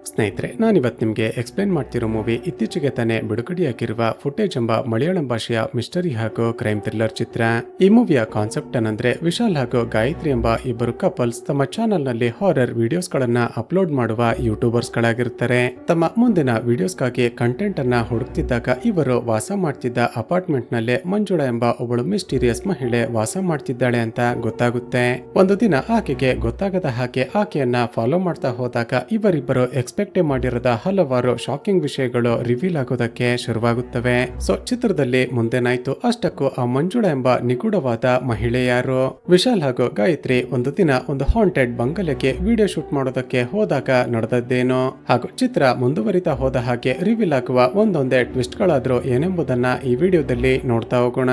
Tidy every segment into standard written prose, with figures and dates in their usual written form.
ಸ್ನೇಹಿತರೆ, ನಾನಿವತ್ತು ನಿಮಗೆ ಎಕ್ಸ್ಪ್ಲೇನ್ ಮಾಡ್ತಿರೋ ಮೂವಿ ಇತ್ತೀಚೆಗೆ ತಾನೇ ಬಿಡುಗಡೆಯಾಗಿರುವ ಫುಟೇಜ್ ಎಂಬ ಮಲಯಾಳಂ ಭಾಷೆಯ ಮಿಸ್ಟರಿ ಹಾಗೂ ಕ್ರೈಮ್ ಥ್ರಿಲ್ಲರ್ ಚಿತ್ರ. ಈ ಮೂವಿಯ ಕಾನ್ಸೆಪ್ಟ್ ಏನಂದ್ರೆ, ವಿಶಾಲ್ ಹಾಗೂ ಗಾಯತ್ರಿ ಎಂಬ ಇಬ್ಬರು ಕಪಲ್ಸ್ ತಮ್ಮ ಚಾನೆಲ್ ನಲ್ಲಿ ಹಾರರ್ ವಿಡಿಯೋಸ್ ಗಳನ್ನ ಅಪ್ಲೋಡ್ ಮಾಡುವ ಯೂಟ್ಯೂಬರ್ಸ್ ಗಳಾಗಿರುತ್ತಾರೆ. ತಮ್ಮ ಮುಂದಿನ ವಿಡಿಯೋಸ್ಗಾಗಿ ಕಂಟೆಂಟ್ ಅನ್ನ ಹುಡುಕ್ತಿದ್ದಾಗ ಇವರು ವಾಸ ಮಾಡ್ತಿದ್ದ ಅಪಾರ್ಟ್ಮೆಂಟ್ ನಲ್ಲಿ ಮಂಜುಳಾ ಎಂಬ ಒಬ್ಬಳು ಮಿಸ್ಟೀರಿಯಸ್ ಮಹಿಳೆ ವಾಸ ಮಾಡ್ತಿದ್ದಾಳೆ ಅಂತ ಗೊತ್ತಾಗುತ್ತೆ. ಒಂದು ದಿನ ಆಕೆಗೆ ಗೊತ್ತಾಗದ ಹಾಗೆ ಆಕೆಯನ್ನ ಫಾಲೋ ಮಾಡ್ತಾ ಹೋದಾಗ ಇವರಿಬ್ಬರು ಎಕ್ಸ್ಪೆಕ್ಟ್ ಮಾಡಿರದ ಹಲವಾರು ಶಾಕಿಂಗ್ ವಿಷಯಗಳು ರಿವೀಲ್ ಆಗೋದಕ್ಕೆ ಶುರುವಾಗುತ್ತವೆ. ಸೊ ಚಿತ್ರದಲ್ಲಿ ಮುಂದೇನಾಯ್ತು, ಅಷ್ಟಕ್ಕೂ ಆ ಮಂಜುಳಾ ಎಂಬ ನಿಗೂಢವಾದ ಮಹಿಳೆ ಯಾರು? ವಿಶಾಲ್ ಹಾಗೂ ಗಾಯತ್ರಿ ಒಂದು ದಿನ ಒಂದು ಹಾಂಟೆಡ್ ಬಂಗಲೆಗೆ ವಿಡಿಯೋ ಶೂಟ್ ಮಾಡೋದಕ್ಕೆ ಹೋದಾಗ ನಡೆದದ್ದೇನು, ಹಾಗೂ ಚಿತ್ರ ಮುಂದುವರಿತಾ ಹೋದ ಹಾಗೆ ರಿವೀಲ್ ಆಗುವ ಒಂದೊಂದೇ ಟ್ವಿಸ್ಟ್ ಗಳಾದ್ರೂ ಏನೆಂಬುದನ್ನ ಈ ವಿಡಿಯೋದಲ್ಲಿ ನೋಡ್ತಾ ಹೋಗೋಣ.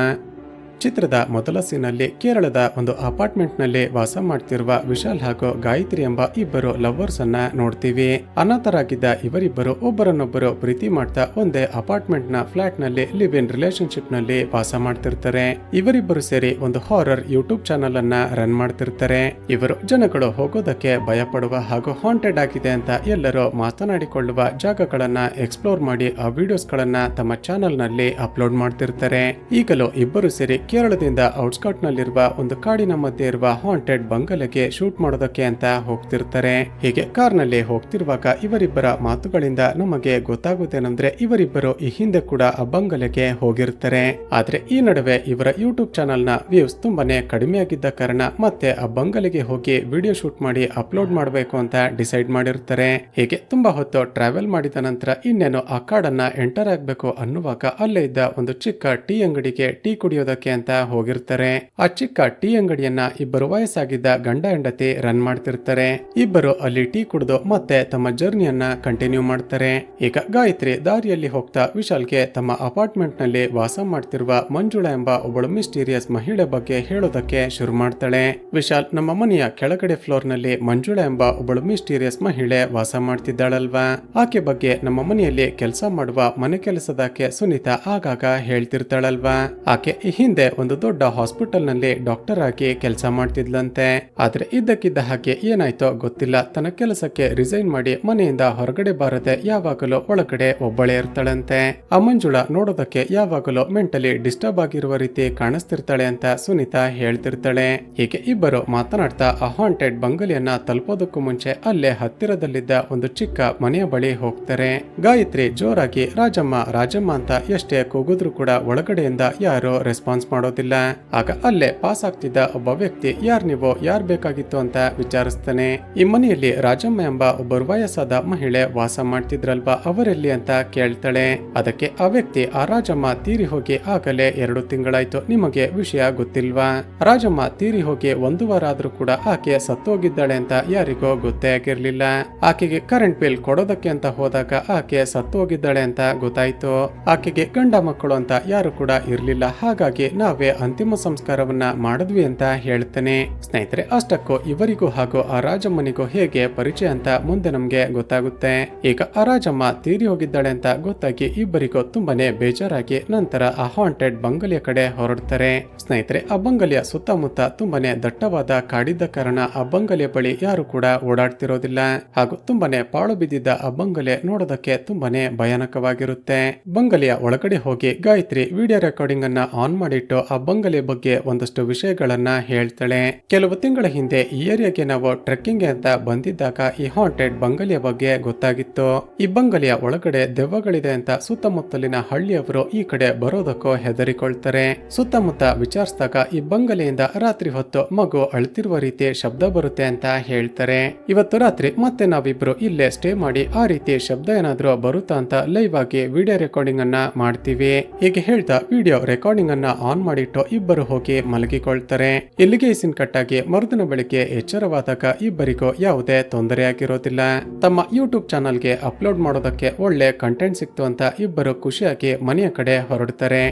ಚಿತ್ರದ ಮೊದಲ ಸೀನಲ್ಲಿ ಕೇರಳದ ಒಂದು ಅಪಾರ್ಟ್ಮೆಂಟ್ ನಲ್ಲಿ ವಾಸ ಮಾಡ್ತಿರುವ ವಿಶಾಲ್ ಹಾಗೂ ಗಾಯತ್ರಿ ಎಂಬ ಇಬ್ಬರು ಲವರ್ಸ್ ಅನ್ನ ನೋಡ್ತೀವಿ. ಅನಾಥರಾಗಿದ್ದ ಇವರಿಬ್ಬರು ಒಬ್ಬರನ್ನೊಬ್ಬರು ಪ್ರೀತಿ ಮಾಡ್ತಾ ಒಂದೇ ಅಪಾರ್ಟ್ಮೆಂಟ್ ನ ಫ್ಲಾಟ್ ನಲ್ಲಿ ಲಿವ್ ಇನ್ ರಿಲೇಶನ್ಶಿಪ್ ನಲ್ಲಿ ವಾಸ ಮಾಡ್ತಿರ್ತಾರೆ. ಇವರಿಬ್ಬರು ಸೇರಿ ಒಂದು ಹಾರರ್ ಯೂಟ್ಯೂಬ್ ಚಾನಲ್ ಅನ್ನ ರನ್ ಮಾಡ್ತಿರ್ತಾರೆ. ಇವರು ಜನಗಳು ಹೋಗೋದಕ್ಕೆ ಭಯ ಪಡುವ ಹಾಗೂ ಹಾಂಟೆಡ್ ಆಗಿದೆ ಅಂತ ಎಲ್ಲರೂ ಮಾತನಾಡಿಕೊಳ್ಳುವ ಜಾಗಗಳನ್ನ ಎಕ್ಸ್ಪ್ಲೋರ್ ಮಾಡಿ ಆ ವಿಡಿಯೋಸ್ ಗಳನ್ನ ತಮ್ಮ ಚಾನಲ್ ನಲ್ಲಿ ಅಪ್ಲೋಡ್ ಮಾಡ್ತಿರ್ತಾರೆ. ಈಗಲೂ ಇಬ್ಬರು ಸೇರಿ ಕೇರಳದಿಂದ ಔಟ್ಸ್ಕರ್ಟ್ ನಲ್ಲಿರುವ ಒಂದು ಕಾಡಿನ ಮಧ್ಯೆ ಇರುವ ಹಾಂಟೆಡ್ ಬಂಗಲೆಗೆ ಶೂಟ್ ಮಾಡೋದಕ್ಕೆ ಅಂತ ಹೋಗ್ತಿರ್ತಾರೆ. ಹೀಗೆ ಕಾರ್ ನಲ್ಲಿ ಹೋಗ್ತಿರುವಾಗ ಇವರಿಬ್ಬರ ಮಾತುಗಳಿಂದ ನಮಗೆ ಗೊತ್ತಾಗುತ್ತೇನೆಂದ್ರೆ ಇವರಿಬ್ಬರು ಈ ಹಿಂದೆ ಕೂಡ ಆ ಬಂಗಲೆಗೆ ಹೋಗಿರ್ತಾರೆ. ಆದ್ರೆ ಈ ನಡುವೆ ಇವರ ಯೂಟ್ಯೂಬ್ ಚಾನಲ್ ನ ವ್ಯೂಸ್ ತುಂಬಾನೇ ಕಡಿಮೆಯಾಗಿದ್ದ ಕಾರಣ ಮತ್ತೆ ಆ ಬಂಗಲೆಗೆ ಹೋಗಿ ವಿಡಿಯೋ ಶೂಟ್ ಮಾಡಿ ಅಪ್ಲೋಡ್ ಮಾಡಬೇಕು ಅಂತ ಡಿಸೈಡ್ ಮಾಡಿರ್ತಾರೆ. ಹೀಗೆ ತುಂಬಾ ಹೊತ್ತು ಟ್ರಾವೆಲ್ ಮಾಡಿದ ನಂತರ ಇನ್ನೇನು ಆ ಕಾಡನ್ನ ಎಂಟರ್ ಆಗ್ಬೇಕು ಅನ್ನುವಾಗ ಅಲ್ಲೇ ಇದ್ದ ಒಂದು ಚಿಕ್ಕ ಟೀ ಅಂಗಡಿಗೆ ಟೀ ಕುಡಿಯೋದಕ್ಕೆ ಅಂತ ಹೋಗಿರ್ತಾರೆ. ಆ ಚಿಕ್ಕ ಟೀ ಅಂಗಡಿಯನ್ನ ಇಬ್ಬರು ವಯಸ್ಸಾಗಿದ್ದ ಗಂಡ ಹೆಂಡತಿ ರನ್ ಮಾಡ್ತಿರ್ತಾರೆ. ಇಬ್ಬರು ಅಲ್ಲಿ ಟೀ ಕುಡಿದು ಮತ್ತೆ ತಮ್ಮ ಜರ್ನಿಯನ್ನ ಕಂಟಿನ್ಯೂ ಮಾಡ್ತಾರೆ. ಈಗ ಗಾಯತ್ರಿ ದಾರಿಯಲ್ಲಿ ಹೋಗ್ತಾ ವಿಶಾಲ್ಗೆ ತಮ್ಮ ಅಪಾರ್ಟ್ಮೆಂಟ್ ನಲ್ಲಿ ವಾಸ ಮಾಡ್ತಿರುವ ಮಂಜುಳಾ ಎಂಬ ಒಬ್ಬಳು ಮಿಸ್ಟೀರಿಯಸ್ ಮಹಿಳೆ ಬಗ್ಗೆ ಹೇಳೋದಕ್ಕೆ ಶುರು ಮಾಡ್ತಾಳೆ. ವಿಶಾಲ್, ನಮ್ಮ ಮನೆಯ ಕೆಳಗಡೆ ಫ್ಲೋರ್ ನಲ್ಲಿ ಮಂಜುಳಾ ಎಂಬ ಒಬ್ಬಳು ಮಿಸ್ಟೀರಿಯಸ್ ಮಹಿಳೆ ವಾಸ ಮಾಡ್ತಿದ್ದಾಳಲ್ವಾ, ಆಕೆ ಬಗ್ಗೆ ನಮ್ಮ ಮನೆಯಲ್ಲಿ ಕೆಲಸ ಮಾಡುವ ಮನೆ ಕೆಲಸದಕ್ಕೆ ಸುನೀತಾ ಆಗಾಗ ಹೇಳ್ತಿರ್ತಾಳಲ್ವಾ. ಆಕೆ ಈ ಹಿಂದೆ ಒಂದು ದೊಡ್ಡ ಹಾಸ್ಪಿಟಲ್ ನಲ್ಲಿ ಡಾಕ್ಟರ್ ಆಗಿ ಕೆಲಸ ಮಾಡ್ತಿದ್ಲಂತೆ. ಆದ್ರೆ ಇದ್ದಕ್ಕಿದ್ದ ಹಾಗೆ ಏನಾಯ್ತೋ ಗೊತ್ತಿಲ್ಲ, ತನ್ನ ಕೆಲಸಕ್ಕೆ ರಿಸೈನ್ ಮಾಡಿ ಮನೆಯಿಂದ ಹೊರಗಡೆ ಬಾರದೆ ಯಾವಾಗಲೂ ಒಳಗಡೆ ಒಬ್ಬಳೇ ಇರ್ತಾಳಂತೆ. ಆ ಮಂಜುಳಾ ನೋಡೋದಕ್ಕೆ ಯಾವಾಗಲೂ ಮೆಂಟಲಿ ಡಿಸ್ಟರ್ಬ್ ಆಗಿರುವ ರೀತಿ ಕಾಣಿಸ್ತಿರ್ತಾಳೆ ಅಂತ ಸುನೀತಾ ಹೇಳ್ತಿರ್ತಾಳೆ. ಹೀಗೆ ಇಬ್ಬರು ಮಾತನಾಡ್ತಾ ಆ ಹಾಂಟೆಡ್ ಬಂಗಲೆಯನ್ನ ತಲುಪೋದಕ್ಕೂ ಮುಂಚೆ ಅಲ್ಲೇ ಹತ್ತಿರದಲ್ಲಿದ್ದ ಒಂದು ಚಿಕ್ಕ ಮನೆಯ ಬಳಿ ಹೋಗ್ತಾರೆ. ಗಾಯತ್ರಿ ಜೋರಾಗಿ ರಾಜಮ್ಮ ರಾಜಮ್ಮ ಅಂತ ಎಷ್ಟೇ ಕೂಗಿದ್ರು ಕೂಡ ಒಳಗಡೆಯಿಂದ ಯಾರು ರೆಸ್ಪಾನ್ಸ್ ಮಾಡೋದಿಲ್ಲ. ಆಗ ಅಲ್ಲೇ ಪಾಸ್ ಆಗ್ತಿದ್ದ ಒಬ್ಬ ವ್ಯಕ್ತಿ, ಯಾರ್ ನೀವು, ಯಾರ್ ಬೇಕಾಗಿತ್ತು ಅಂತ ವಿಚಾರಿಸ್ತಾನೆ. ಈ ಮನೆಯಲ್ಲಿ ರಾಜಮ್ಮ ಎಂಬ ಒಬ್ಬರು ವಯಸ್ಸಾದ ಮಹಿಳೆ ವಾಸ ಮಾಡ್ತಿದ್ರಲ್ವಾ, ಅವರೆಲ್ಲಿ ಅಂತ ಕೇಳ್ತಾಳೆ. ಅದಕ್ಕೆ ಆ ವ್ಯಕ್ತಿ, ಆ ರಾಜಮ್ಮ ತೀರಿ ಹೋಗಿ ಆಗಲೇ 2 ತಿಂಗಳಾಯ್ತು, ನಿಮಗೆ ವಿಷಯ ಗೊತ್ತಿಲ್ವಾ? ರಾಜಮ್ಮ ತೀರಿ ಹೋಗಿ 1 ವಾರ ಆದ್ರೂ ಕೂಡ ಆಕೆ ಸತ್ತೋಗಿದ್ದಾಳೆ ಅಂತ ಯಾರಿಗೋ ಗೊತ್ತೇ ಆಗಿರ್ಲಿಲ್ಲ. ಆಕೆಗೆ ಕರೆಂಟ್ ಬಿಲ್ ಕೊಡೋದಕ್ಕೆ ಅಂತ ಹೋದಾಗ ಆಕೆ ಸತ್ತೋಗಿದ್ದಾಳೆ ಅಂತ ಗೊತ್ತಾಯ್ತು. ಆಕೆಗೆ ಗಂಡ ಮಕ್ಕಳು ಅಂತ ಯಾರು ಕೂಡ ಇರ್ಲಿಲ್ಲ, ಹಾಗಾಗಿ ನಾವೇ ಅಂತಿಮ ಸಂಸ್ಕಾರವನ್ನ ಮಾಡಿದ್ವಿ ಅಂತ ಹೇಳ್ತಾನೆ. ಸ್ನೇಹಿತರೆ, ಅಷ್ಟಕ್ಕೂ ಇವರಿಗೂ ಹಾಗೂ ಆ ರಾಜಮ್ಮನಿಗೂ ಹೇಗೆ ಪರಿಚಯ ಅಂತ ಮುಂದೆ ನಮ್ಗೆ ಗೊತ್ತಾಗುತ್ತೆ. ಈಗ ಆ ರಾಜಮ್ಮ ತೀರಿ ಹೋಗಿದ್ದಾಳೆ ಅಂತ ಗೊತ್ತಾಗಿ ಇಬ್ಬರಿಗೂ ತುಂಬಾನೇ ಬೇಜಾರಾಗಿ ನಂತರ ಆ ಹಾಂಟೆಡ್ ಬಂಗಲೆಯ ಕಡೆ ಹೊರಡ್ತಾರೆ. ಸ್ನೇಹಿತರೆ, ಆ ಬಂಗಲೆಯ ಸುತ್ತಮುತ್ತ ತುಂಬಾನೇ ದಟ್ಟವಾದ ಕಾಡಿದ್ದ ಕಾರಣ ಆ ಬಂಗಲೆಯ ಬಳಿ ಯಾರು ಕೂಡ ಓಡಾಡ್ತಿರೋದಿಲ್ಲ, ಹಾಗೂ ತುಂಬಾನೇ ಪಾಳು ಬಿದ್ದಿದ್ದ ಆ ಬಂಗಲೆ ನೋಡೋದಕ್ಕೆ ತುಂಬಾನೇ ಭಯಾನಕವಾಗಿರುತ್ತೆ. ಬಂಗಲೆಯ ಒಳಗಡೆ ಹೋಗಿ ಗಾಯತ್ರಿ ವಿಡಿಯೋ ರೆಕಾರ್ಡಿಂಗ್ ಅನ್ನ ಆನ್ ಮಾಡಿಟ್ಟು ಆ ಬಂಗಲೆ ಬಗ್ಗೆ ಒಂದಷ್ಟು ವಿಷಯಗಳನ್ನ ಹೇಳ್ತಾಳೆ. ಕೆಲವು ತಿಂಗಳ ಹಿಂದೆ ಈ ಏರಿಯಾಗೆ ನಾವು ಟ್ರೆಕ್ಕಿಂಗ್ ಅಂತ ಬಂದಿದ್ದಾಗ ಈ ಹಾಂಟೆಡ್ ಬಂಗಲೆಯ ಬಗ್ಗೆ ಗೊತ್ತಾಗಿತ್ತು. ಈ ಬಂಗಲೆಯ ಒಳಗಡೆ ದೆವ್ವಗಳಿದೆ ಅಂತ ಸುತ್ತಮುತ್ತಲಿನ ಹಳ್ಳಿಯವರು ಈ ಕಡೆ ಬರೋದಕ್ಕೂ ಹೆದರಿಕೊಳ್ತಾರೆ. ಸುತ್ತಮುತ್ತ ವಿಚಾರಿಸಿದಾಗ ಈ ಬಂಗಲೆಯಿಂದ ರಾತ್ರಿ ಹೊತ್ತು ಮಗು ಅಳ್ತಿರುವ ರೀತಿ ಶಬ್ದ ಬರುತ್ತೆ ಅಂತ ಹೇಳ್ತಾರೆ. ಇವತ್ತು ರಾತ್ರಿ ಮತ್ತೆ ನಾವಿಬ್ರು ಇಲ್ಲೇ ಸ್ಟೇ ಮಾಡಿ ಆ ರೀತಿ ಶಬ್ದ ಏನಾದ್ರೂ ಬರುತ್ತಾ ಅಂತ ಲೈವ್ ಆಗಿ ವಿಡಿಯೋ ರೆಕಾರ್ಡಿಂಗ್ ಅನ್ನ ಮಾಡ್ತೀವಿ. ಹೀಗೆ ಹೇಳ್ತಾ ವಿಡಿಯೋ ರೆಕಾರ್ಡಿಂಗ್ ಅನ್ನ ಆನ್ ಮಾಡಿಟ್ಟು ಇಬ್ಬರು ಹೋಗಿ ಮಲಗಿಕೊಳ್ತಾರೆ. ಇಲ್ಲಿಗೆ ಸೀನ್ ಕಟ್ ಆಗಿ ಮರುದಿನ ಬೆಳಿಗ್ಗೆ ಎಚ್ಚರವಾದಾಗ ಇಬ್ಬರಿಗೂ ಯಾವುದೇ ತೊಂದರೆ ಆಗಿರೋದಿಲ್ಲ. ತಮ್ಮ ಯೂಟ್ಯೂಬ್ ಚಾನಲ್ಗೆ ಅಪ್ಲೋಡ್ ಮಾಡೋದಕ್ಕೆ ಒಳ್ಳೆ ಕಂಟೆಂಟ್ ಸಿಕ್ತು ಅಂತ ಇಬ್ಬರು ಖುಷಿಯಾಗಿ ಮನೆಯ ಕಡೆ ಹೊರಡ್ತಾರೆ.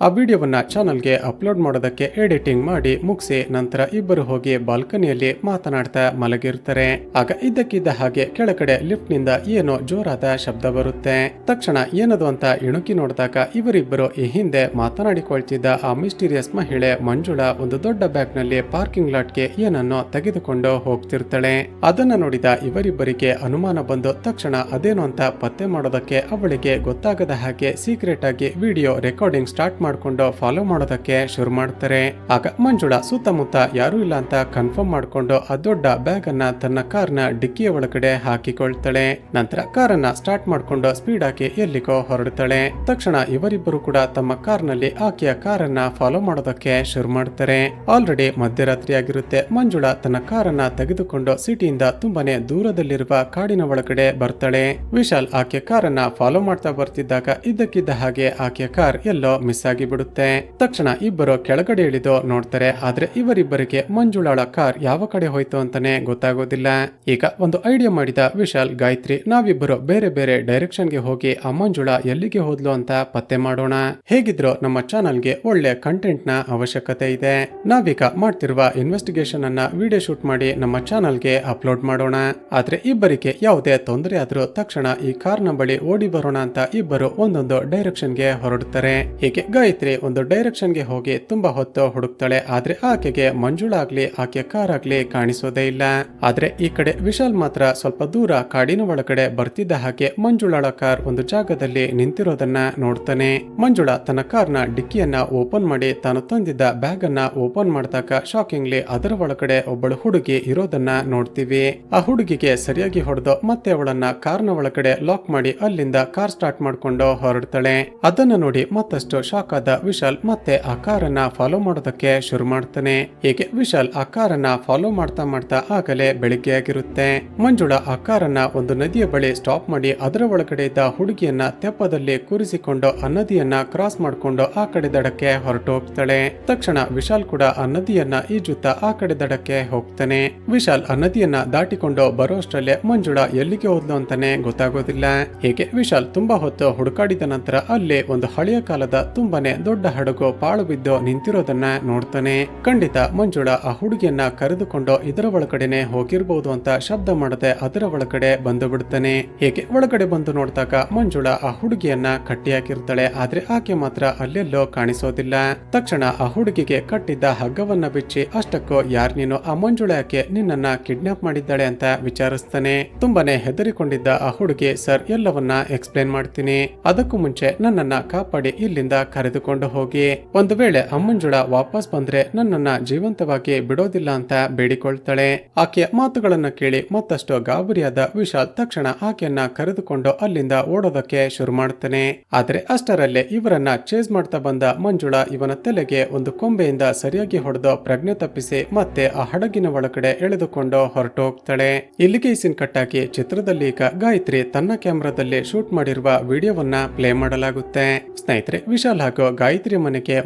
ಆ ವಿಡಿಯೋವನ್ನ ಚಾನಲ್ಗೆ ಅಪ್ಲೋಡ್ ಮಾಡೋದಕ್ಕೆ ಎಡಿಟಿಂಗ್ ಮಾಡಿ ಮುಗಿಸಿ ನಂತರ ಇಬ್ಬರು ಹೋಗಿ ಬಾಲ್ಕನಿಯಲ್ಲಿ ಮಾತನಾಡ್ತಾ ಮಲಗಿರ್ತಾರೆ. ಆಗ ಇದ್ದಕ್ಕಿದ್ದ ಹಾಗೆ ಕೆಳಗಡೆ ಲಿಫ್ಟ್ ನಿಂದ ಏನೋ ಜೋರಾದ ಶಬ್ದ ಬರುತ್ತೆ. ತಕ್ಷಣ ಏನದು ಅಂತ ಇಣುಕಿ ನೋಡಿದಾಗ ಇವರಿಬ್ಬರು ಈ ಹಿಂದೆ ಮಾತನಾಡಿಕೊಳ್ತಿದ್ದ ಆ ಮಿಸ್ಟೀರಿಯಸ್ ಮಹಿಳೆ ಮಂಜುಳಾ ಒಂದು ದೊಡ್ಡ ಬ್ಯಾಗ್ ನಲ್ಲಿ ಪಾರ್ಕಿಂಗ್ ಲಾಟ್ಗೆ ಏನನ್ನೋ ತೆಗೆದುಕೊಂಡು ಹೋಗ್ತಿರ್ತಾಳೆ. ಅದನ್ನ ನೋಡಿದ ಇವರಿಬ್ಬರಿಗೆ ಅನುಮಾನ ಬಂದು ತಕ್ಷಣ ಅದೇನು ಅಂತ ಪತ್ತೆ ಮಾಡೋದಕ್ಕೆ ಅವಳಿಗೆ ಗೊತ್ತಾಗದ ಹಾಗೆ ಸೀಕ್ರೆಟ್ ಆಗಿ ವಿಡಿಯೋ ರೆಕಾರ್ಡಿಂಗ್ ಸ್ಟಾರ್ಟ್ ಮಾಡ್ಕೊಂಡು ಫಾಲೋ ಮಾಡೋದಕ್ಕೆ ಶುರು ಮಾಡ್ತಾರೆ. ಆಗ ಮಂಜುಳಾ ಸುತ್ತಮುತ್ತ ಯಾರು ಇಲ್ಲ ಅಂತ ಕನ್ಫರ್ಮ್ ಮಾಡ್ಕೊಂಡು ಆ ದೊಡ್ಡ ಬ್ಯಾಗ್ ಅನ್ನ ತನ್ನ ಕಾರ್ನ ಡಿಕ್ಕಿಯ ಒಳಗಡೆ ಹಾಕಿಕೊಳ್ತಾಳೆ. ನಂತರ ಕಾರನ್ನ ಸ್ಟಾರ್ಟ್ ಮಾಡ್ಕೊಂಡು ಸ್ಪೀಡ್ ಆಗಿ ಎಲ್ಲಿಗೋ ಹೊರಡ್ತಾಳೆ. ತಕ್ಷಣ ಇವರಿಬ್ಬರು ಕೂಡ ತಮ್ಮ ಕಾರ್ನಲ್ಲಿ ಆಕೆಯ ಕಾರನ್ನ ಫಾಲೋ ಮಾಡೋದಕ್ಕೆ ಶುರು ಮಾಡ್ತಾರೆ. ಆಲ್ರೆಡಿ ಮಧ್ಯರಾತ್ರಿ ಆಗಿರುತ್ತೆ. ಮಂಜುಳಾ ತನ್ನ ಕಾರನ್ನ ತೆಗೆದುಕೊಂಡು ಸಿಟಿಯಿಂದ ತುಂಬಾನೇ ದೂರದಲ್ಲಿರುವ ಕಾಡಿನ ಒಳಗಡೆ ಬರ್ತಾಳೆ. ವಿಶಾಲ್ ಆಕೆ ಕಾರನ್ನ ಫಾಲೋ ಮಾಡ್ತಾ ಬರ್ತಿದ್ದಾಗ ಇದ್ದಕ್ಕಿದ್ದ ಹಾಗೆ ಆಕೆಯ ಕಾರ್ ಎಲ್ಲೋ ಮಿಸ್ ಆಗಿ ಬಿಡುತ್ತೆ. ತಕ್ಷಣ ಇಬ್ಬರು ಕೆಳಗಡೆ ಇಳಿದು ನೋಡ್ತಾರೆ. ಆದ್ರೆ ಇವರಿಬ್ಬರಿಗೆ ಮಂಜುಳಾಳ ಕಾರ್ ಯಾವ ಕಡೆ ಹೋಯ್ತು ಅಂತಾನೆ ಗೊತ್ತಾಗೋದಿಲ್ಲ. ಈಗ ಒಂದು ಐಡಿಯಾ ಮಾಡಿದ ವಿಶಾಲ್, ಗಾಯತ್ರಿ, ನಾವಿಬ್ಬರು ಬೇರೆ ಬೇರೆ ಡೈರೆಕ್ಷನ್ ಗೆ ಹೋಗಿ ಆ ಮಂಜುಳಾ ಎಲ್ಲಿಗೆ ಹೋದ್ಲು ಅಂತ ಪತ್ತೆ ಮಾಡೋಣ. ಹೇಗಿದ್ರು ನಮ್ಮ ಚಾನಲ್ಗೆ ಒಳ್ಳೆ ಕಂಟೆಂಟ್ ನ ಅವಶ್ಯಕತೆ ಇದೆ. ನಾವೀಗ ಮಾಡ್ತಿರುವ ಇನ್ವೆಸ್ಟಿಗೇಷನ್ ಅನ್ನ ವಿಡಿಯೋ ಶೂಟ್ ಮಾಡಿ ನಮ್ಮ ಚಾನಲ್ಗೆ ಅಪ್ಲೋಡ್ ಮಾಡೋಣ. ಆದ್ರೆ ಇಬ್ಬರಿಗೆ ಯಾವುದೇ ತೊಂದರೆ ಆದ್ರೂ ತಕ್ಷಣ ಈ ಕಾರ್ನ ಬಳಿ ಓಡಿ ಬರೋಣ ಅಂತ ಇಬ್ಬರು ಒಂದೊಂದು ಡೈರೆಕ್ಷನ್ ಗೆ ಹೊರಡ್ತಾರೆ. ಹೀಗೆ ಗಾಯತ್ರಿ ಒಂದು ಡೈರೆಕ್ಷನ್ ಗೆ ಹೋಗಿ ತುಂಬಾ ಹೊತ್ತು ಹುಡುಕ್ತಾಳೆ. ಆದ್ರೆ ಆಕೆಗೆ ಮಂಜುಳಾ ಆಗ್ಲಿ ಆಕೆ ಕಾರ್ ಆಗ್ಲಿ ಕಾಣಿಸೋದೇ ಇಲ್ಲ. ಆದ್ರೆ ಈ ಕಡೆ ವಿಶಾಲ್ ಮಾತ್ರ ಸ್ವಲ್ಪ ದೂರ ಕಾಡಿನ ಒಳಗಡೆ ಬರ್ತಿದ್ದ ಹಾಗೆ ಮಂಜುಳಾಳ ಕಾರ್ ಒಂದು ಜಾಗದಲ್ಲಿ ನಿಂತಿರೋದನ್ನ ನೋಡ್ತಾನೆ. ಮಂಜುಳಾ ತನ್ನ ಕಾರ್ನ ಡಿಕ್ಕಿಯನ್ನ ಓಪನ್ ಮಾಡಿ ತಾನು ತಂದಿದ್ದ ಬ್ಯಾಗ್ ಅನ್ನ ಓಪನ್ ಮಾಡಿದಾಗ ಶಾಕಿಂಗ್ಲಿ ಅದರ ಒಳಗಡೆ ಒಬ್ಬಳು ಹುಡುಗಿ ಇರೋದನ್ನ ನೋಡ್ತೀವಿ. ಆ ಹುಡುಗಿಗೆ ಸರಿಯಾಗಿ ಹೊಡೆದು ಮತ್ತೆ ಅವಳನ್ನ ಕಾರ್ನ ಒಳಗಡೆ ಲಾಕ್ ಮಾಡಿ ಅಲ್ಲಿಂದ ಕಾರ್ ಸ್ಟಾರ್ಟ್ ಮಾಡ್ಕೊಂಡು ಹೊರಡ್ತಾಳೆ. ಅದನ್ನ ನೋಡಿ ಮತ್ತಷ್ಟು ಶಾಕ್ ಆದ ವಿಶಾಲ್ ಮತ್ತೆ ಆ ಕಾರನ್ನ ಫಾಲೋ ಮಾಡೋದಕ್ಕೆ ಶುರು ಮಾಡ್ತಾನೆ. ಹೀಗೆ ವಿಶಾಲ್ ಆ ಕಾರನ್ನ ಫಾಲೋ ಮಾಡ್ತಾ ಮಾಡ್ತಾ ಆಗಲೇ ಬೆಳಿಗ್ಗೆ ಆಗಿರುತ್ತೆ. ಮಂಜುಳಾ ಆ ಕಾರನ್ನ ಒಂದು ನದಿಯ ಬಳಿ ಸ್ಟಾಪ್ ಮಾಡಿ ಅದರ ಒಳಗಡೆ ಇದ್ದ ಹುಡುಗಿಯನ್ನ ತೆಪ್ಪದಲ್ಲಿ ಕೂರಿಸಿಕೊಂಡು ಆ ನದಿಯನ್ನ ಕ್ರಾಸ್ ಮಾಡ್ಕೊಂಡು ಆ ಕಡೆ ದಡಕ್ಕೆ ಹೊರಟು ಹೋಗ್ತಾಳೆ. ತಕ್ಷಣ ವಿಶಾಲ್ ಕೂಡ ಆ ನದಿಯನ್ನ ಈಜುತ್ತಾ ಆ ಕಡೆ ದಡಕ್ಕೆ ಹೋಗ್ತಾನೆ. ವಿಶಾಲ್ ಆ ನದಿಯನ್ನ ದಾಟಿಕೊಂಡು ಬರೋಷ್ಟರಲ್ಲೇ ಮಂಜುಳಾ ಎಲ್ಲಿಗೆ ಹೋದ್ಲು ಅಂತಾನೆ ಗೊತ್ತಾಗೋದಿಲ್ಲ. ಹೀಗೆ ವಿಶಾಲ್ ತುಂಬಾ ಹೊತ್ತು ಹುಡುಕಾಡಿದ ನಂತರ ಅಲ್ಲಿ ಒಂದು ಹಳೆಯ ಕಾಲದ ತುಂಬಾನೇ ದೊಡ್ಡ ಹಡಗು ಪಾಳು ಬಿದ್ದು ನಿಂತಿರೋದನ್ನ ನೋಡ್ತಾನೆ. ಖಂಡಿತ ಮಂಜುಳಾ ಆ ಹುಡುಗಿಯನ್ನ ಕರೆದುಕೊಂಡು ಇದರ ಒಳಗಡೆನೆ ಹೋಗಿರ್ಬಹುದು ಅಂತ ಶಬ್ದ ಮಾಡದೆ ಅದರ ಒಳಗಡೆ ಬಂದು ಬಿಡ್ತಾನೆ. ಹೀಗೆ ಒಳಗಡೆ ಬಂದು ನೋಡಿದಾಗ ಮಂಜುಳಾ ಆ ಹುಡುಗಿಯನ್ನ ಕಟ್ಟಿ ಹಾಕಿರ್ತಾಳೆ. ಆದ್ರೆ ಆಕೆ ಮಾತ್ರ ಅಲ್ಲೆಲ್ಲೋ ಕಾಣಿಸೋದಿಲ್ಲ. ತಕ್ಷಣ ಆ ಹುಡುಗಿಗೆ ಕಟ್ಟಿದ್ದ ಹಗ್ಗವನ್ನ ಬಿಚ್ಚಿ ಅಷ್ಟಕ್ಕೂ ಯಾರ್ ನೀನು, ಆ ಮಂಜುಳಾ ಯಾಕೆ ನಿನ್ನನ್ನ ಕಿಡ್ನಾಪ್ ಮಾಡಿದ್ದಾಳೆ ಅಂತ ವಿಚಾರಿಸ್ತಾನೆ. ತುಂಬಾನೇ ಹೆದರಿಕೊಂಡಿದ್ದ ಆ ಹುಡುಗಿ, ಸರ್ ಎಲ್ಲವನ್ನ ಎಕ್ಸ್ಪ್ಲೇನ್ ಮಾಡ್ತೀನಿ, ಅದಕ್ಕೂ ಮುಂಚೆ ನನ್ನನ್ನ ಕಾಪಾಡಿ ಇಲ್ಲಿಂದ ಕರೆದುಕೊಂಡು ಹೋಗಿ. ಒಂದು ವೇಳೆ ಆ ಮಂಜುಳಾ ವಾಪಸ್ ಬಂದ್ರೆ ನನ್ನನ್ನ ಜೀವಂತವಾಗಿ ಬಿಡೋದಿಲ್ಲ ಅಂತ ಬೇಡಿಕೊಳ್ತಾಳೆ. ಆಕೆಯ ಮಾತುಗಳನ್ನ ಕೇಳಿ ಮತ್ತಷ್ಟು ಗಾಬರಿಯಾದ ವಿಶಾಲ್ ತಕ್ಷಣ ಆಕೆಯನ್ನ ಕರೆದುಕೊಂಡು ಅಲ್ಲಿಂದ ಓಡೋದಕ್ಕೆ ಶುರು ಮಾಡ್ತಾನೆ. ಆದ್ರೆ ಅಷ್ಟರಲ್ಲೇ ಇವರನ್ನ ಚೇಸ್ ಮಾಡ್ತಾ ಬಂದ ಮಂಜುಳಾ ಇವನ ತಲೆಗೆ ಒಂದು ಕೊಂಬೆಯಿಂದ ಸರಿಯಾಗಿ ಹೊಡೆದು ಪ್ರಜ್ಞೆ ತಪ್ಪಿಸಿ ಮತ್ತೆ ಆ ಹಡಗಿನ ಒಳಗಡೆ ಎಳೆದುಕೊಂಡು ಹೊರಟು ಹೋಗ್ತಾಳೆ. ಇಲ್ಲಿಗೆ ಈ ಸೀನ್ ಕಟ್ಟಾಗಿ ಚಿತ್ರದಲ್ಲಿ ಈಗ ಗಾಯತ್ರಿ ತನ್ನ ಕ್ಯಾಮೆರಾದಲ್ಲಿ ಶೂಟ್ ಮಾಡಿರುವ ವಿಡಿಯೋವನ್ನ ಪ್ಲೇ ಮಾಡಲಾಗುತ್ತೆ. ಸ್ನೇಹಿತರೆ, ವಿಶಾಲ್ ಹಾಗೂ ಗಾಯತ್ರಿ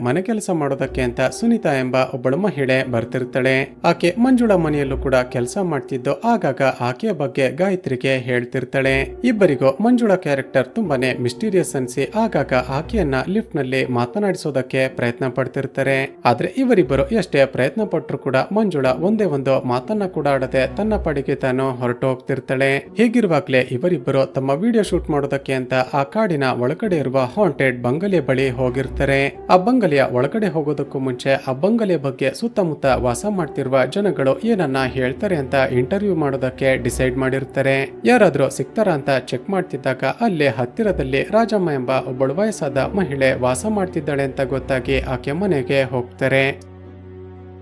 ಮನೆ ಕೆಲಸ ಮಾಡೋದಕ್ಕೆ ಅಂತ ಸುನೀತಾ ಎಂಬ ಒಬ್ಬಳು ಮಹಿಳೆ ಬರ್ತಿರ್ತಾಳೆ. ಆಕೆ ಮಂಜುಳಾ ಮನೆಯಲ್ಲೂ ಕೂಡ ಕೆಲಸ ಮಾಡ್ತಿದ್ದು ಆಗಾಗ ಆಕೆಯ ಬಗ್ಗೆ ಗಾಯತ್ರಿಗೆ ಹೇಳ್ತಿರ್ತಾಳೆ. ಇಬ್ಬರಿಗೂ ಮಂಜುಳಾ ಕ್ಯಾರೆಕ್ಟರ್ ತುಂಬಾನೇ ಮಿಸ್ಟೀರಿಯಸ್ ಅನ್ಸಿ ಆಗಾಗ ಆಕೆಯನ್ನ ಲಿಫ್ಟ್ ನಲ್ಲಿ ಮಾತನಾಡಿಸೋದಕ್ಕೆ ಪ್ರಯತ್ನ ಪಡ್ತಿರ್ತಾರೆ. ಆದ್ರೆ ಇವರಿಬ್ಬರು ಎಷ್ಟೇ ಪ್ರಯತ್ನ ಪಟ್ಟರು ಕೂಡ ಮಂಜುಳಾ ಒಂದೇ ಒಂದು ಮಾತನ್ನ ಕೂಡ ಆಡದೆ ತನ್ನ ಪಾಡಿಗೆ ತಾನು ಹೊರಟು ಹೋಗ್ತಿರ್ತಾಳೆ. ಹೀಗಿರುವಾಗ್ಲೇ ಇವರಿಬ್ಬರು ತಮ್ಮ ವಿಡಿಯೋ ಶೂಟ್ ಮಾಡೋದಕ್ಕೆ ಅಂತ ಆ ಕಾಡಿನ ಒಳಗಡೆ ಇರುವ ಹಾಂಟೆಡ್ ಬಂಗಲೆ ಬಳಿ ಹೋಗಿರ್ತಾರೆ. ಆ ಬಂಗಲೆಯ ಒಳಗಡೆ ಹೋಗೋದಕ್ಕೂ ಮುಂಚೆ ಆ ಬಂಗಲೆ ಬಗ್ಗೆ ಸುತ್ತಮುತ್ತ ವಾಸ ಮಾಡ್ತಿರುವ ಜನಗಳು ಏನನ್ನ ಹೇಳ್ತಾರೆ ಅಂತ ಇಂಟರ್ವ್ಯೂ ಮಾಡೋದಕ್ಕೆ ಡಿಸೈಡ್ ಮಾಡಿರ್ತಾರೆ. ಯಾರಾದ್ರೂ ಸಿಗ್ತಾರ ಅಂತ ಚೆಕ್ ಮಾಡ್ತಿದ್ದಾಗ ಅಲ್ಲೇ ಹತ್ತಿರದಲ್ಲಿ ರಾಜಮ್ಮ ಎಂಬ ಒಬ್ಬಳು ವಯಸ್ಸಾದ ಮಹಿಳೆ ವಾಸ ಮಾಡ್ತಿದ್ದಾಳೆ ಅಂತ ಗೊತ್ತಾಗಿ ಆಕೆ ಮನೆಗೆ ಹೋಗ್ತಾರೆ.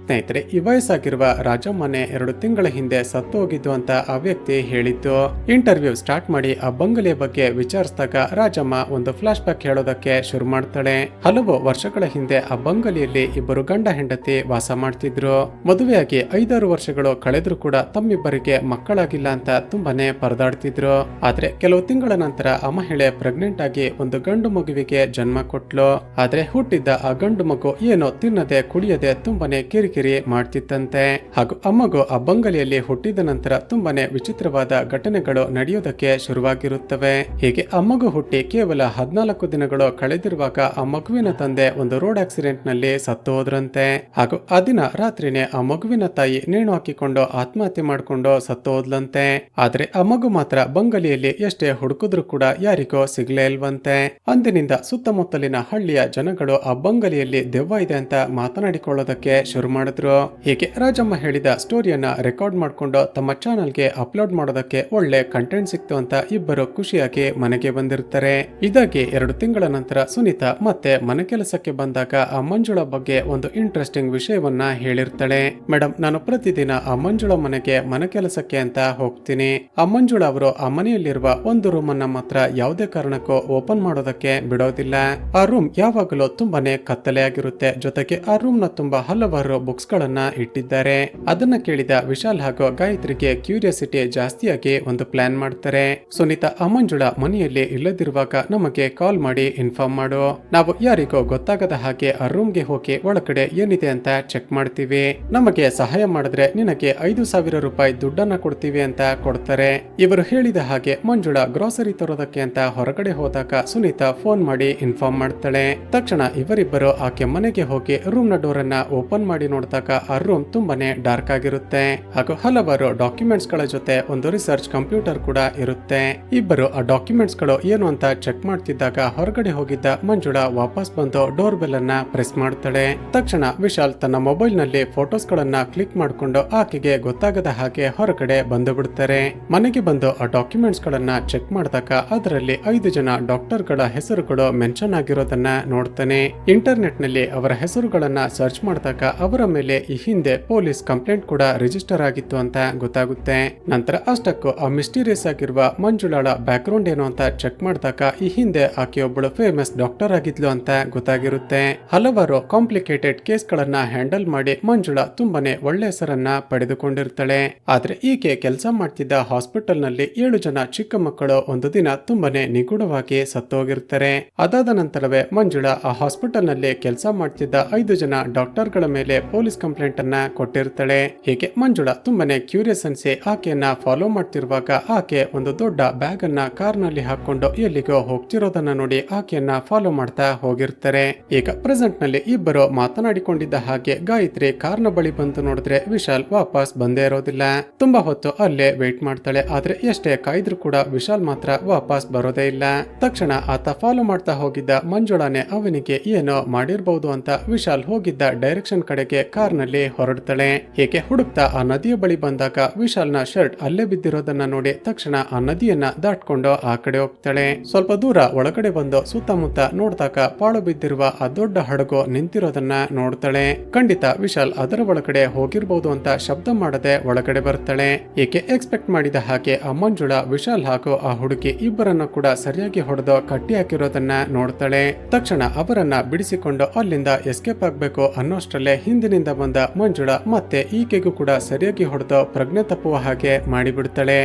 ಸ್ನೇಹಿತರೆ, ಈ ವಯಸ್ಸಾಗಿರುವ ರಾಜಮ್ಮನೆ 2 ತಿಂಗಳ ಹಿಂದೆ ಸತ್ತು ಹೋಗಿದ್ದು ಅಂತ ಆ ವ್ಯಕ್ತಿ ಹೇಳಿದ್ದು. ಇಂಟರ್ವ್ಯೂ ಸ್ಟಾರ್ಟ್ ಮಾಡಿ ಆ ಬಂಗಲೆಯ ಬಗ್ಗೆ ವಿಚಾರಿಸಿದಾಗ ರಾಜಮ್ಮ ಒಂದು ಫ್ಲಾಶ್ ಬ್ಯಾಕ್ ಹೇಳೋದಕ್ಕೆ ಶುರು ಮಾಡ್ತಾಳೆ. ಹಲವು ವರ್ಷಗಳ ಹಿಂದೆ ಆ ಬಂಗಲೆಯಲ್ಲಿ ಇಬ್ಬರು ಗಂಡ ಹೆಂಡತಿ ವಾಸ ಮಾಡ್ತಿದ್ರು. ಮದುವೆಯಾಗಿ 5-6 ವರ್ಷಗಳು ಕಳೆದ್ರು ಕೂಡ ತಮ್ಮಿಬ್ಬರಿಗೆ ಮಕ್ಕಳಾಗಿಲ್ಲ ಅಂತ ತುಂಬಾನೇ ಪರದಾಡ್ತಿದ್ರು. ಆದ್ರೆ ಕೆಲವು ತಿಂಗಳ ನಂತರ ಆ ಮಹಿಳೆ ಪ್ರೆಗ್ನೆಂಟ್ ಆಗಿ ಒಂದು ಗಂಡು ಮಗುವಿಗೆ ಜನ್ಮ ಕೊಟ್ಲು. ಆದ್ರೆ ಹುಟ್ಟಿದ್ದ ಆ ಗಂಡು ಮಗು ಏನೋ ತಿನ್ನದೆ ಕುಡಿಯದೆ ತುಂಬಾನೇ ಕಿರಿಕಿರಿ ಕಿರಿಕಿರಿ ಮಾಡ್ತಿತ್ತಂತೆ. ಹಾಗೂ ಅಮ್ಮಗೂ ಆ ಬಂಗಲೆಯಲ್ಲಿ ಹುಟ್ಟಿದ ನಂತರ ತುಂಬಾನೇ ವಿಚಿತ್ರವಾದ ಘಟನೆಗಳು ನಡೆಯೋದಕ್ಕೆ ಶುರುವಾಗಿರುತ್ತವೆ. ಹೀಗೆ ಅಮ್ಮಗೂ ಹುಟ್ಟಿ ಕೇವಲ 14 ದಿನಗಳು ಕಳೆದಿರುವಾಗ ಆ ಮಗುವಿನ ತಂದೆ ಒಂದು ರೋಡ್ ಆಕ್ಸಿಡೆಂಟ್ ನಲ್ಲಿ ಸತ್ತು ಹೋದ್ರಂತೆ. ಹಾಗೂ ಆ ದಿನ ರಾತ್ರಿನೇ ಆ ಮಗುವಿನ ತಾಯಿ ನೇಣು ಹಾಕಿಕೊಂಡು ಆತ್ಮಹತ್ಯೆ ಮಾಡಿಕೊಂಡು ಸತ್ತು ಹೋದ್ಲಂತೆ. ಆದ್ರೆ ಆ ಮಗು ಮಾತ್ರ ಬಂಗಲೆಯಲ್ಲಿ ಎಷ್ಟೇ ಹುಡುಕಿದ್ರು ಕೂಡ ಯಾರಿಗೋ ಸಿಗ್ಲೇ ಇಲ್ವಂತೆ. ಅಂದಿನಿಂದ ಸುತ್ತಮುತ್ತಲಿನ ಹಳ್ಳಿಯ ಜನಗಳು ಆ ಬಂಗಲೆಯಲ್ಲಿ ದೆವ್ವ ಇದೆ ಅಂತ ಮಾತನಾಡಿಕೊಳ್ಳೋದಕ್ಕೆ ಶುರು ಮಾಡಿದ್ರು. ಹೀಗೆ ರಾಜಮ್ಮ ಹೇಳಿದ ಸ್ಟೋರಿಯನ್ನ ರೆಕಾರ್ಡ್ ಮಾಡ್ಕೊಂಡು ತಮ್ಮ ಚಾನಲ್ಗೆ ಅಪ್ಲೋಡ್ ಮಾಡೋದಕ್ಕೆ ಒಳ್ಳೆ ಕಂಟೆಂಟ್ ಸಿಕ್ತು ಅಂತ ಇಬ್ಬರು ಖುಷಿಯಾಗಿ ಮನೆಗೆ ಬಂದಿರ್ತಾರೆ. ಇದಾಗಿ 2 ತಿಂಗಳ ನಂತರ ಸುನೀತಾ ಮತ್ತೆ ಮನೆ ಕೆಲಸಕ್ಕೆ ಬಂದಾಗ ಆ ಮಂಜುಳಾ ಬಗ್ಗೆ ಒಂದು ಇಂಟ್ರೆಸ್ಟಿಂಗ್ ವಿಷಯವನ್ನ ಹೇಳಿರ್ತಾಳೆ. ಮೇಡಮ್, ನಾನು ಪ್ರತಿದಿನ ಆ ಮಂಜುಳಾ ಮನೆಗೆ ಮನೆ ಕೆಲಸಕ್ಕೆ ಅಂತ ಹೋಗ್ತೀನಿ. ಆ ಮಂಜುಳಾ ಅವರು ಆ ಮನೆಯಲ್ಲಿರುವ ಒಂದು ರೂಮ್ ಅನ್ನ ಮಾತ್ರ ಯಾವುದೇ ಕಾರಣಕ್ಕೂ ಓಪನ್ ಮಾಡೋದಕ್ಕೆ ಬಿಡೋದಿಲ್ಲ. ಆ ರೂಮ್ ಯಾವಾಗಲೂ ತುಂಬಾನೇ ಕತ್ತಲೆ ಆಗಿರುತ್ತೆ. ಜೊತೆಗೆ ಆ ರೂಮ್ ನ ತುಂಬಾ ಹಲವಾರು ಬುಕ್ಸ್ ಗಳನ್ನ ಇಟ್ಟಿದ್ದಾರೆ. ಅದನ್ನ ಕೇಳಿದ ವಿಶಾಲ್ ಹಾಗೂ ಗಾಯತ್ರಿಗೆ ಕ್ಯೂರಿಯಾಸಿಟಿ ಜಾಸ್ತಿಯಾಗಿ ಒಂದು ಪ್ಲಾನ್ ಮಾಡ್ತಾರೆ. ಸುನೀತಾ, ಆ ಮಂಜುಳಾ ಮನೆಯಲ್ಲಿ ಇಲ್ಲದಿರುವಾಗ ನಮಗೆ ಕಾಲ್ ಮಾಡಿ ಇನ್ಫಾರ್ಮ್ ಮಾಡು. ನಾವು ಯಾರಿಗೋ ಗೊತ್ತಾಗದ ಹಾಗೆ ಆ ರೂಮ್ಗೆ ಹೋಗಿ ಒಳಗಡೆ ಏನಿದೆ ಅಂತ ಚೆಕ್ ಮಾಡ್ತೀವಿ. ನಮಗೆ ಸಹಾಯ ಮಾಡಿದ್ರೆ ನಿನಗೆ 5,000 ರೂಪಾಯಿ ದುಡ್ಡನ್ನ ಕೊಡ್ತೀವಿ ಅಂತ ಕೊಡ್ತಾರೆ. ಇವರು ಹೇಳಿದ ಹಾಗೆ ಮಂಜುಳಾ ಗ್ರೋಸರಿ ತರೋದಕ್ಕೆ ಅಂತ ಹೊರಗಡೆ ಹೋದಾಗ ಸುನೀತಾ ಫೋನ್ ಮಾಡಿ ಇನ್ಫಾರ್ಮ್ ಮಾಡ್ತಾಳೆ. ತಕ್ಷಣ ಇವರಿಬ್ಬರು ಆಕೆ ಮನೆಗೆ ಹೋಗಿ ರೂಮ್ ನ ಡೋರ್ ಅನ್ನ ಓಪನ್ ಮಾಡಿ ನೋಡಿದಾಗ ಆ ರೂಮ್ ತುಂಬಾನೇ ಡಾರ್ಕ್ ಆಗಿರುತ್ತೆ. ಹಾಗೂ ಹಲವಾರು ಡಾಕ್ಯುಮೆಂಟ್ಸ್ ಗಳ ಜೊತೆ ಒಂದು ರಿಸರ್ಚ್ ಕಂಪ್ಯೂಟರ್ ಕೂಡ ಇರುತ್ತೆ. ಇಬ್ಬರು ಆ ಡಾಕ್ಯುಮೆಂಟ್ಸ್ ಗಳು ಏನು ಅಂತ ಚೆಕ್ ಮಾಡ್ತಿದ್ದಾಗ ಹೊರಗಡೆ ಹೋಗಿದ್ದ ಮಂಜುಳಾ ವಾಪಸ್ ಬಂದು ಡೋರ್ ಬೆಲ್ ಅನ್ನ ಪ್ರೆಸ್ ಮಾಡ್ತಾಳೆ. ತಕ್ಷಣ ವಿಶಾಲ್ ತನ್ನ ಮೊಬೈಲ್ ನಲ್ಲಿ ಫೋಟೋಸ್ ಗಳನ್ನ ಕ್ಲಿಕ್ ಮಾಡಿಕೊಂಡು ಆಕೆಗೆ ಗೊತ್ತಾಗದ ಹಾಗೆ ಹೊರಗಡೆ ಬಂದು ಬಿಡ್ತಾರೆ. ಮನೆಗೆ ಬಂದು ಆ ಡಾಕ್ಯುಮೆಂಟ್ಸ್ ಗಳನ್ನ ಚೆಕ್ ಮಾಡಿದಾಗ ಅದರಲ್ಲಿ 5 ಜನ ಡಾಕ್ಟರ್ ಗಳ ಹೆಸರುಗಳು ಮೆನ್ಷನ್ ಆಗಿರೋದನ್ನ ನೋಡ್ತಾನೆ. ಇಂಟರ್ನೆಟ್ ನಲ್ಲಿ ಅವರ ಹೆಸರುಗಳನ್ನ ಸರ್ಚ್ ಮಾಡಿದಾಗ ಅವರ ಮೇಲೆ ಈ ಹಿಂದೆ ಪೊಲೀಸ್ ಕಂಪ್ಲೇಂಟ್ ಕೂಡ ರಿಜಿಸ್ಟರ್ ಆಗಿತ್ತು ಅಂತ ಗೊತ್ತಾಗುತ್ತೆ. ನಂತರ ಅಷ್ಟಕ್ಕೂ ಆ ಮಿಸ್ಟೀರಿಯಸ್ ಆಗಿರುವ ಮಂಜುಳಾಳ ಬ್ಯಾಕ್ ಗ್ರೌಂಡ್ ಏನು ಅಂತ ಚೆಕ್ ಮಾಡಿದಾಗ ಈ ಹಿಂದೆ ಆಕೆಯೊಬ್ಬಳು ಫೇಮಸ್ ಡಾಕ್ಟರ್ ಆಗಿದ್ಲು ಅಂತ ಗೊತ್ತಾಗಿರುತ್ತೆ. ಹಲವಾರು ಕಾಂಪ್ಲಿಕೇಟೆಡ್ ಕೇಸ್ ಗಳನ್ನ ಹ್ಯಾಂಡಲ್ ಮಾಡಿ ಮಂಜುಳಾ ತುಂಬಾನೇ ಒಳ್ಳೆ ಹೆಸರನ್ನ ಪಡೆದುಕೊಂಡಿರ್ತಾಳೆ. ಆದ್ರೆ ಈಕೆ ಕೆಲಸ ಮಾಡ್ತಿದ್ದ ಹಾಸ್ಪಿಟಲ್ ನಲ್ಲಿ 7 ಜನ ಚಿಕ್ಕ ಮಕ್ಕಳು ಒಂದು ದಿನ ತುಂಬಾನೇ ನಿಗೂಢವಾಗಿ ಸತ್ತೋಗಿರ್ತಾರೆ. ಅದಾದ ನಂತರವೇ ಮಂಜುಳಾ ಆ ಹಾಸ್ಪಿಟಲ್ ನಲ್ಲಿ ಕೆಲಸ ಮಾಡ್ತಿದ್ದ 5 ಜನ ಡಾಕ್ಟರ್ ಗಳ ಮೇಲೆ ಪೊಲೀಸ್ ಕಂಪ್ಲೇಂಟ್ ಅನ್ನ ಕೊಟ್ಟಿರ್ತಾಳೆ. ಹೀಗೆ ಮಂಜುಳಾ ತುಂಬಾನೇ ಕ್ಯೂರಿಯಸ್ ಅನ್ಸಿ ಆಕೆಯನ್ನ ಫಾಲೋ ಮಾಡ್ತಿರುವಾಗ ಆಕೆ ಒಂದು ದೊಡ್ಡ ಬ್ಯಾಗ್ ಅನ್ನ ಕಾರ್ ನಲ್ಲಿ ಹಾಕೊಂಡು ಎಲ್ಲಿಗೋ ಹೋಗ್ತಿರೋದನ್ನ ನೋಡಿ ಆಕೆಯನ್ನ ಫಾಲೋ ಮಾಡ್ತಾ ಹೋಗಿರ್ತಾರೆ. ಈಗ ಪ್ರೆಸೆಂಟ್ ನಲ್ಲಿ ಇಬ್ಬರು ಮಾತನಾಡಿಕೊಂಡಿದ್ದ ಹಾಗೆ ಗಾಯತ್ರಿ ಕಾರ್ನ ಬಳಿ ಬಂದು ನೋಡಿದ್ರೆ ವಿಶಾಲ್ ವಾಪಸ್ ಬಂದೇ ಇರೋದಿಲ್ಲ. ತುಂಬಾ ಹೊತ್ತು ಅಲ್ಲೇ ವೇಟ್ ಮಾಡ್ತಾಳೆ. ಆದ್ರೆ ಎಷ್ಟೇ ಕಾಯ್ದ್ರು ಕೂಡ ವಿಶಾಲ್ ಮಾತ್ರ ವಾಪಸ್ ಬರೋದೇ ಇಲ್ಲ. ತಕ್ಷಣ ಆತ ಫಾಲೋ ಮಾಡ್ತಾ ಹೋಗಿದ್ದ ಮಂಜುಳಾನೆ ಅವನಿಗೆ ಏನೋ ಮಾಡಿರ್ಬಹುದು ಅಂತ ವಿಶಾಲ್ ಹೋಗಿದ್ದ ಡೈರೆಕ್ಷನ್ ಕಡೆಗೆ ಕಾರ್ ನಲ್ಲಿ ಹೊರಡ್ತಾಳೆ. ಹೀಗೆ ಹುಡುಕ್ತಾ ಆ ನದಿಯ ಬಳಿ ಬಂದಾಗ ವಿಶಾಲ್ ನ ಶರ್ಟ್ ಅಲ್ಲೇ ಬಿದ್ದಿರೋದನ್ನ ನೋಡಿ ತಕ್ಷಣ ಆ ನದಿಯನ್ನ ದಾಟ್ಕೊಂಡು ಆ ಕಡೆ ಹೋಗ್ತಾಳೆ. ಸ್ವಲ್ಪ ದೂರ ಒಳಗಡೆ ಬಂದು ಸುತ್ತಮುತ್ತ ನೋಡಿದಾಗ ಪಾಳು ಬಿದ್ದಿರುವ ಆ ದೊಡ್ಡ ಹಡಗು ನಿಂತಿರೋದನ್ನ ನೋಡ್ತಾಳೆ. ಖಂಡಿತ ವಿಶಾಲ್ ಅದರ ಒಳಗಡೆ ಹೋಗಿರ್ಬಹುದು ಅಂತ ಶಬ್ದ ಮಾಡದೆ ಒಳಗಡೆ ಬರ್ತಾಳೆ. ಏಕೆ ಎಕ್ಸ್ಪೆಕ್ಟ್ ಮಾಡಿದ ಹಾಗೆ ಆ ಮಂಜುಳಾ ವಿಶಾಲ್ ಹಾಗೂ ಆ ಹುಡುಗಿ ಇಬ್ಬರನ್ನು ಕೂಡ ಸರಿಯಾಗಿ ಹೊಡೆದು ಕಟ್ಟಿ ಹಾಕಿರೋದನ್ನ ನೋಡ್ತಾಳೆ. ತಕ್ಷಣ ಅವರನ್ನ ಬಿಡಿಸಿಕೊಂಡು ಅಲ್ಲಿಂದ ಎಸ್ಕೇಪ್ ಆಗ್ಬೇಕು ಅನ್ನೋಷ್ಟರಲ್ಲೇ ಹಿಂದಿನಿಂದ ಬಂದ ಮಂಜುಳಾ ಮತ್ತೆ ಈಕೆಗೂ ಕೂಡ ಸರಿಯಾಗಿ ಹೊಡೆದು ಪ್ರಜ್ಞೆ ತಪ್ಪುವ ಹಾಗೆ ಮಾಡಿಬಿಡ್ತಾಳೆ.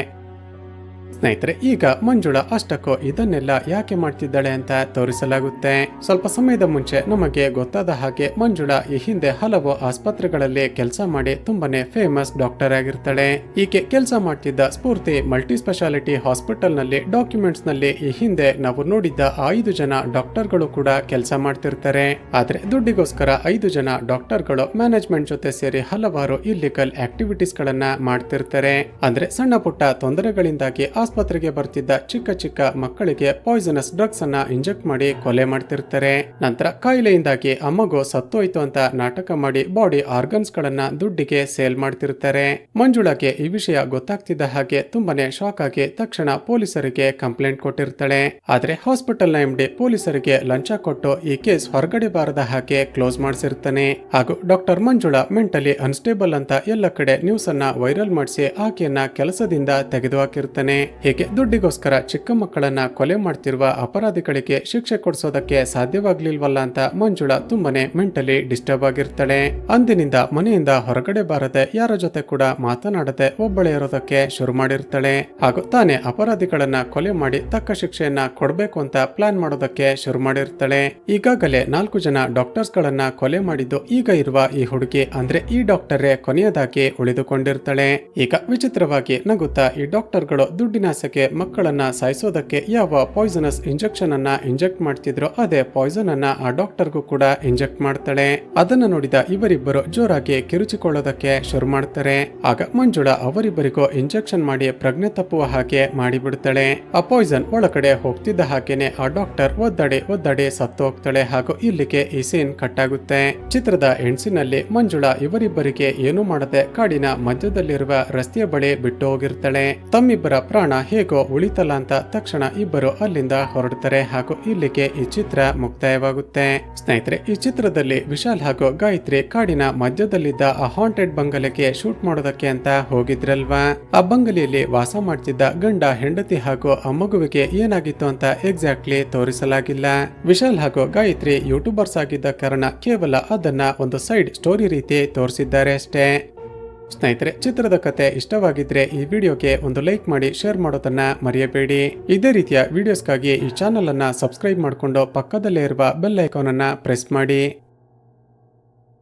ಸ್ನೇಹಿತರೆ, ಈಗ ಮಂಜುಳಾ ಅಷ್ಟಕ್ಕೂ ಇದನ್ನೆಲ್ಲ ಯಾಕೆ ಮಾಡ್ತಿದ್ದಾಳೆ ಅಂತ ತೋರಿಸಲಾಗುತ್ತೆ. ಸ್ವಲ್ಪ ಸಮಯದ ಮುಂಚೆ ನಮಗೆ ಗೊತ್ತಾದ ಹಾಗೆ ಮಂಜುಳಾ ಈ ಹಿಂದೆ ಹಲವು ಆಸ್ಪತ್ರೆಗಳಲ್ಲಿ ಕೆಲಸ ಮಾಡಿ ತುಂಬಾನೇ ಫೇಮಸ್ ಡಾಕ್ಟರ್ ಆಗಿರ್ತಾಳೆ. ಈಕೆ ಕೆಲಸ ಮಾಡ್ತಿದ್ದ ಸ್ಫೂರ್ತಿ ಮಲ್ಟಿ ಸ್ಪೆಷಾಲಿಟಿ ಹಾಸ್ಪಿಟಲ್ ನಲ್ಲಿ ಡಾಕ್ಯುಮೆಂಟ್ಸ್ ನಲ್ಲಿ ಈ ಹಿಂದೆ ನಾವು ನೋಡಿದ್ದ 5 ಜನ ಡಾಕ್ಟರ್ಗಳು ಕೂಡ ಕೆಲಸ ಮಾಡ್ತಿರ್ತಾರೆ. ಆದ್ರೆ ದುಡ್ಡಿಗೋಸ್ಕರ 5 ಜನ ಡಾಕ್ಟರ್ಗಳು ಮ್ಯಾನೇಜ್ಮೆಂಟ್ ಜೊತೆ ಸೇರಿ ಹಲವಾರು ಇಲ್ಲಿಗಲ್ ಆಕ್ಟಿವಿಟೀಸ್ ಗಳನ್ನ ಮಾಡ್ತಿರ್ತಾರೆ. ಅಂದ್ರೆ ಸಣ್ಣ ಪುಟ್ಟ ತೊಂದರೆಗಳಿಂದಾಗಿ ಆಸ್ಪತ್ರೆಗೆ ಬರ್ತಿದ್ದ ಚಿಕ್ಕ ಚಿಕ್ಕ ಮಕ್ಕಳಿಗೆ ಪಾಯ್ಸನಸ್ ಡ್ರಗ್ಸ್ ಅನ್ನ ಇಂಜೆಕ್ಟ್ ಮಾಡಿ ಕೊಲೆ ಮಾಡ್ತಿರ್ತಾರೆ. ನಂತರ ಕಾಯಿಲೆಯಿಂದಾಗಿ ಆ ಮಗು ಸತ್ತೋಯ್ತು ಅಂತ ನಾಟಕ ಮಾಡಿ ಬಾಡಿ ಆರ್ಗನ್ಸ್ ಗಳನ್ನ ದುಡ್ಡಿಗೆ ಸೇಲ್ ಮಾಡ್ತಿರ್ತಾರೆ. ಮಂಜುಳಾಗೆ ಈ ವಿಷಯ ಗೊತ್ತಾಗ್ತಿದ್ದ ಹಾಗೆ ತುಂಬಾನೇ ಶಾಕ್ ಆಗಿ ತಕ್ಷಣ ಪೊಲೀಸರಿಗೆ ಕಂಪ್ಲೇಂಟ್ ಕೊಟ್ಟಿರ್ತಾಳೆ. ಆದ್ರೆ ಹಾಸ್ಪಿಟಲ್ ನ ಎಂಡಿ ಪೊಲೀಸರಿಗೆ ಲಂಚ ಕೊಟ್ಟು ಈ ಕೇಸ್ ಹೊರಗಡೆ ಬಾರದ ಹಾಗೆ ಕ್ಲೋಸ್ ಮಾಡಿಸಿರ್ತಾನೆ. ಹಾಗೂ ಡಾಕ್ಟರ್ ಮಂಜುಳಾ ಮೆಂಟಲಿ ಅನ್ಸ್ಟೇಬಲ್ ಅಂತ ಎಲ್ಲ ಕಡೆ ನ್ಯೂಸ್ ಅನ್ನ ವೈರಲ್ ಮಾಡಿಸಿ ಆಕೆಯನ್ನ ಕೆಲಸದಿಂದ ತೆಗೆದುಹಾಕಿರ್ತಾನೆ. ಹೀಗೆ ದುಡ್ಡಿಗೋಸ್ಕರ ಚಿಕ್ಕ ಮಕ್ಕಳನ್ನ ಕೊಲೆ ಮಾಡ್ತಿರುವ ಅಪರಾಧಿಗಳಿಗೆ ಶಿಕ್ಷೆ ಕೊಡಿಸೋದಕ್ಕೆ ಸಾಧ್ಯವಾಗ್ಲಿಲ್ವಲ್ಲ ಅಂತ ಮಂಜುಳಾ ತುಂಬಾನೇ ಮೆಂಟಲಿ ಡಿಸ್ಟರ್ಬ್ ಆಗಿರ್ತಾಳೆ. ಅಂದಿನಿಂದ ಮನೆಯಿಂದ ಹೊರಗಡೆ ಬಾರದೆ ಯಾರ ಜೊತೆ ಕೂಡ ಮಾತನಾಡದೆ ಒಬ್ಬಳೇ ಇರೋದಕ್ಕೆ ಶುರು ಮಾಡಿರ್ತಾಳೆ. ಹಾಗೂ ತಾನೇ ಅಪರಾಧಿಗಳನ್ನ ಕೊಲೆ ಮಾಡಿ ತಕ್ಕ ಶಿಕ್ಷೆಯನ್ನ ಕೊಡಬೇಕು ಅಂತ ಪ್ಲಾನ್ ಮಾಡೋದಕ್ಕೆ ಶುರು ಮಾಡಿರ್ತಾಳೆ. ಈಗಾಗಲೇ 4 ಜನ ಡಾಕ್ಟರ್ಸ್ ಗಳನ್ನ ಕೊಲೆ ಮಾಡಿದ್ದು ಈಗ ಇರುವ ಈ ಹುಡುಗಿ ಅಂದ್ರೆ ಈ ಡಾಕ್ಟರೇ ಕೊನೆಯದಾಗಿ ಉಳಿದುಕೊಂಡಿರ್ತಾಳೆ. ಈಗ ವಿಚಿತ್ರವಾಗಿ ನಗುತ್ತಾ ಈ ಡಾಕ್ಟರ್ಗಳು ದುಡ್ಡಿನಾಸೆಗೆ ಮಕ್ಕಳನ್ನ ಸಾಯಿಸೋದಕ್ಕೆ ಯಾವ ಪಾಯ್ಸನಸ್ ಇಂಜೆಕ್ಷನ್ ಅನ್ನ ಇಂಜೆಕ್ಟ್ ಮಾಡ್ತಿದ್ರು ಅದೇ ಪಾಯ್ಸನ್ ಅನ್ನ ಆ ಡಾಕ್ಟರ್ಗೂ ಕೂಡ ಇಂಜೆಕ್ಟ್ ಮಾಡ್ತಾಳೆ. ಅದನ್ನ ನೋಡಿದ ಇವರಿಬ್ಬರು ಜೋರಾಗಿ ಕಿರುಚಿಕೊಳ್ಳೋದಕ್ಕೆ ಶುರು ಮಾಡ್ತಾರೆ. ಆಗ ಮಂಜುಳಾ ಅವರಿಬ್ಬರಿಗೂ ಇಂಜೆಕ್ಷನ್ ಮಾಡಿ ಪ್ರಜ್ಞೆ ತಪ್ಪುವ ಹಾಗೆ ಮಾಡಿಬಿಡ್ತಾಳೆ. ಆ ಪಾಯ್ಸನ್ ಒಳಗಡೆ ಹೋಗ್ತಿದ್ದ ಹಾಗೇನೆ ಆ ಡಾಕ್ಟರ್ ಒದ್ದಾಡಿ ಸತ್ತು ಹೋಗ್ತಾಳೆ. ಹಾಗೂ ಇಲ್ಲಿಗೆ ಈ ಸೀನ್ ಕಟ್ ಆಗುತ್ತೆ. ಚಿತ್ರದ ಎಂಡ್ಸಿನಲ್ಲಿ ಮಂಜುಳಾ ಇವರಿಬ್ಬರಿಗೆ ಏನು ಮಾಡದೆ ಕಾಡಿನ ಮಧ್ಯದಲ್ಲಿರುವ ರಸ್ತೆಯ ಬಳಿ ಬಿಟ್ಟು ಹೋಗಿರ್ತಾಳೆ. ತಮ್ಮಿಬ್ಬರ ಪ್ರಾಣ ಹೇಗೋ ಉಳಿತಲ್ಲ ಅಂತ ತಕ್ಷಣ ಇಬ್ಬರು ಅಲ್ಲಿಂದ ಹೊರಡ್ತಾರೆ. ಹಾಗೂ ಇಲ್ಲಿಗೆ ಈ ಚಿತ್ರ ಮುಕ್ತಾಯವಾಗುತ್ತೆ. ಸ್ನೇಹಿತರೆ, ಈ ಚಿತ್ರದಲ್ಲಿ ವಿಶಾಲ್ ಹಾಗೂ ಗಾಯತ್ರಿ ಕಾಡಿನ ಮಧ್ಯದಲ್ಲಿದ್ದ ಆ ಹಾಂಟೆಡ್ ಬಂಗಲೆಗೆ ಶೂಟ್ ಮಾಡೋದಕ್ಕೆ ಅಂತ ಹೋಗಿದ್ರಲ್ವಾ. ಆ ಬಂಗಲೆಯಲ್ಲಿ ವಾಸ ಮಾಡ್ತಿದ್ದ ಗಂಡ ಹೆಂಡತಿ ಹಾಗೂ ಆ ಮಗುವಿಗೆ ಏನಾಗಿತ್ತು ಅಂತ ಎಕ್ಸಾಕ್ಟ್ಲಿ ತೋರಿಸಲಾಗಿಲ್ಲ. ವಿಶಾಲ್ ಹಾಗೂ ಗಾಯತ್ರಿ ಯೂಟ್ಯೂಬರ್ಸ್ ಆಗಿದ್ದ ಕಾರಣ ಕೇವಲ ಅದನ್ನ ಒಂದು ಸೈಡ್ ಸ್ಟೋರಿ ರೀತಿ ತೋರಿಸಿದ್ದಾರೆ ಅಷ್ಟೇ. ಸ್ನೇಹಿತರೆ, ಚಿತ್ರದ ಕತೆ ಇಷ್ಟವಾಗಿದ್ರೆ ಈ ವಿಡಿಯೋಗೆ ಒಂದು ಲೈಕ್ ಮಾಡಿ ಶೇರ್ ಮಾಡೋದನ್ನ ಮರೆಯಬೇಡಿ. ಇದೇ ರೀತಿಯ ವಿಡಿಯೋಸ್ಗಾಗಿ ಈ ಚಾನಲ್ ಅನ್ನ ಸಬ್ಸ್ಕ್ರೈಬ್ ಮಾಡಿಕೊಂಡು ಪಕ್ಕದಲ್ಲೇ ಇರುವ ಬೆಲ್ ಐಕಾನ್ ಅನ್ನ ಪ್ರೆಸ್ ಮಾಡಿ.